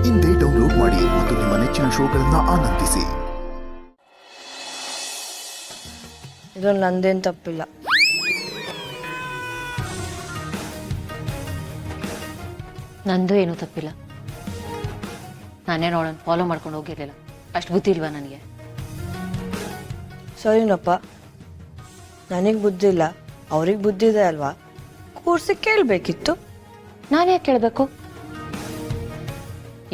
ಇಂದೇ ಡೌನ್ಲೋಡ್ ಮಾಡಿ ಮತ್ತು ನಿಮ್ಮ ನೆಚ್ಚಿನ ಶೋಗಳನ್ನು ಆನಂದಿಸಿ. ಇದು ನಂದೇನು ತಪ್ಪಿಲ್ಲ. ನಂದು ಏನೂ ತಪ್ಪಿಲ್ಲ. ನಾನೇ ನೋಡೋಣ ಫಾಲೋ ಮಾಡ್ಕೊಂಡು ಹೋಗಿರಲಿಲ್ಲ. ಅಷ್ಟು ಬುದ್ಧಿ ಇಲ್ವಾ ನನಗೆ? ಸರಿನಪ್ಪ, ನನಗೆ ಬುದ್ಧಿ ಇಲ್ಲ, ಅವ್ರಿಗೆ ಬುದ್ಧಿ ಇದೆ ಅಲ್ವಾ? ಕೂರ್ಸಿ ಕೇಳಬೇಕಿತ್ತು. ನಾನು ಯಾಕೆ ಕೇಳಬೇಕು?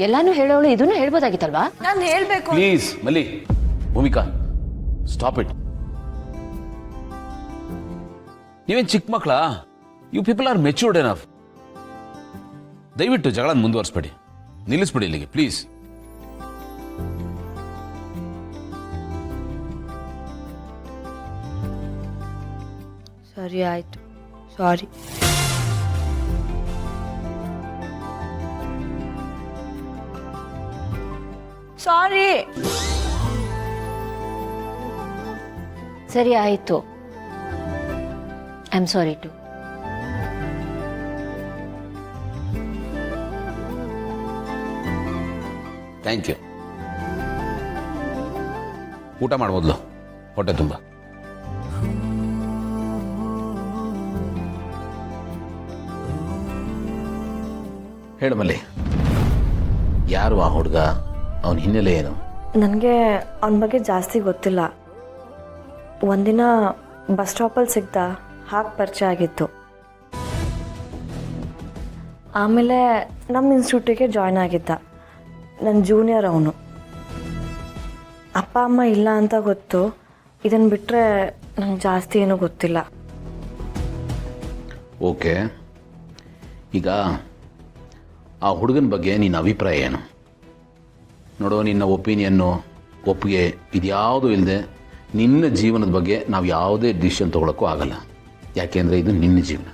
ಎಲ್ಲಾನು ಹೇಳೋಳು ಇದನ್ನು ಹೇಳ್ಬೋದಾಗಿತ್ತಲ್ವಾ? ನಾನು ಹೇಳಬೇಕು. ಪ್ಲೀಸ್ ಮಲ್ಲಿ, ಭೂಮಿಕಾ, ಸ್ಟಾಪ್ ಇಟ್. ನೀವೇನು ಚಿಕ್ಕ ಮಕ್ಕಳಾ? You people are matured enough. ದಯವಿಟ್ಟು ಜಗಳ ಮುಂದುವರಿಸ್ಬೇಡಿ, ನಿಲ್ಲಿಸ್ಬಿಡಿ ಇಲ್ಲಿಗೆ ಪ್ಲೀಸ್. ಸರಿ ಆಯ್ತು, ಸಾರಿ. ಸಾರಿ. ಸರಿ ಆಯಿತು. I am sorry too. Thank you. ಊಟ ಮಾಡ್ಬೋದ್ಲು, ಹೊಟ್ಟೆ ತುಂಬ. ಹೇಳು ಮಲ್ಲಿ, ಯಾರು ಆ ಹುಡುಗ? ಅವನ ಹಿನ್ನೆಲೆ ಏನು? ನನಗೆ ಅವನ ಬಗ್ಗೆ ಜಾಸ್ತಿ ಗೊತ್ತಿಲ್ಲ. ಒಂದಿನ ಬಸ್ ಸ್ಟಾಪಲ್ಲಿ ಸಿಗ್ದ, ಹಾಗೆ ಪರಿಚಯ ಆಗಿತ್ತು. ಆಮೇಲೆ ನಮ್ಮ ಇನ್ಸ್ಟಿಟ್ಯೂಟಿಗೆ ಜಾಯ್ನ್ ಆಗಿದ್ದ. ನನ್ನ ಜೂನಿಯರ್ ಅವನು. ಅಪ್ಪ ಅಮ್ಮ ಇಲ್ಲ ಅಂತ ಗೊತ್ತು. ಇದನ್ನು ಬಿಟ್ಟರೆ ನಂಗೆ ಜಾಸ್ತಿ ಏನೂ ಗೊತ್ತಿಲ್ಲ. ಓಕೆ, ಈಗ ಆ ಹುಡುಗನ ಬಗ್ಗೆ ನಿನ್ನ ಅಭಿಪ್ರಾಯ ಏನು? ನೋಡೋ, ನಿನ್ನ ಒಪಿನಿಯನ್ನು, ಒಪ್ಪಿಗೆ ಇದ್ಯಾವುದೂ ಇಲ್ಲದೆ ನಿನ್ನ ಜೀವನದ ಬಗ್ಗೆ ನಾವು ಯಾವುದೇ ಡಿಸಿಷನ್ ತೊಗೊಳಕ್ಕೂ ಆಗಲ್ಲ. ಯಾಕೆಂದರೆ ಇದು ನಿನ್ನ ಜೀವನ.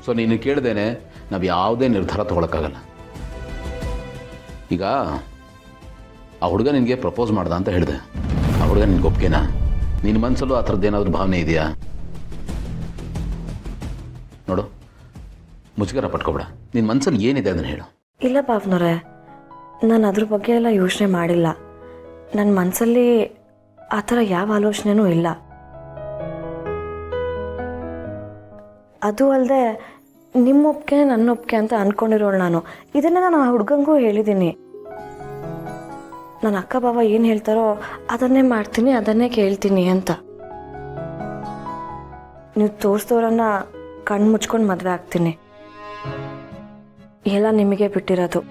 ಸೊ ನೀನು ಕೇಳ್ದೇನೆ ನಾವು ಯಾವುದೇ ನಿರ್ಧಾರ ತೊಗೊಳಕ್ಕಾಗಲ್ಲ. ಈಗ ಆ ಹುಡುಗ ನಿನಗೆ ಪ್ರಪೋಸ್ ಮಾಡ್ದ ಅಂತ ಹೇಳಿದೆ. ಆ ಹುಡುಗ ನಿನ್ಗೆ ಒಪ್ಗೆನಾ? ನಿನ್ನ ಮನಸ್ಸಲ್ಲೂ ಆ ಥರದ್ದು ಏನಾದರೂ ಭಾವನೆ ಇದೆಯಾ? ನೋಡು, ಮುಜುಗರ ಪಟ್ಕೊಬೇಡ. ನಿನ್ನ ಮನಸ್ಸಲ್ಲಿ ಏನಿದೆ ಅದನ್ನು ಹೇಳು. ಇಲ್ಲ ಪಾಪ್ನವ್ರೆ, ನಾನು ಅದ್ರ ಬಗ್ಗೆ ಎಲ್ಲ ಯೋಚನೆ ಮಾಡಿಲ್ಲ. ನನ್ನ ಮನಸ್ಸಲ್ಲಿ ಆ ಥರ ಯಾವ ಆಲೋಚನೆನೂ ಇಲ್ಲ. ಅದು ಅಲ್ಲದೆ ನಿಮ್ಮ ಒಪ್ಪಿಗೆ ನನ್ನ ಒಪ್ಪಿಗೆ ಅಂತ ಅಂದ್ಕೊಂಡಿರೋಳು ನಾನು. ಇದನ್ನು ನಾನು ಆ ಹುಡುಗಂಗೂ ಹೇಳಿದ್ದೀನಿ. ನನ್ನ ಅಕ್ಕ ಬಾವ ಏನು ಹೇಳ್ತಾರೋ ಅದನ್ನೇ ಮಾಡ್ತೀನಿ, ಅದನ್ನೇ ಕೇಳ್ತೀನಿ ಅಂತ. ನೀವು ತೋರಿಸ್ದವ್ರನ್ನ ಕಣ್ಣು ಮುಚ್ಕೊಂಡು ಮದುವೆ ಆಗ್ತೀನಿ. ಎಲ್ಲ ನಿಮಗೆ ಬಿಟ್ಟಿರೋದು.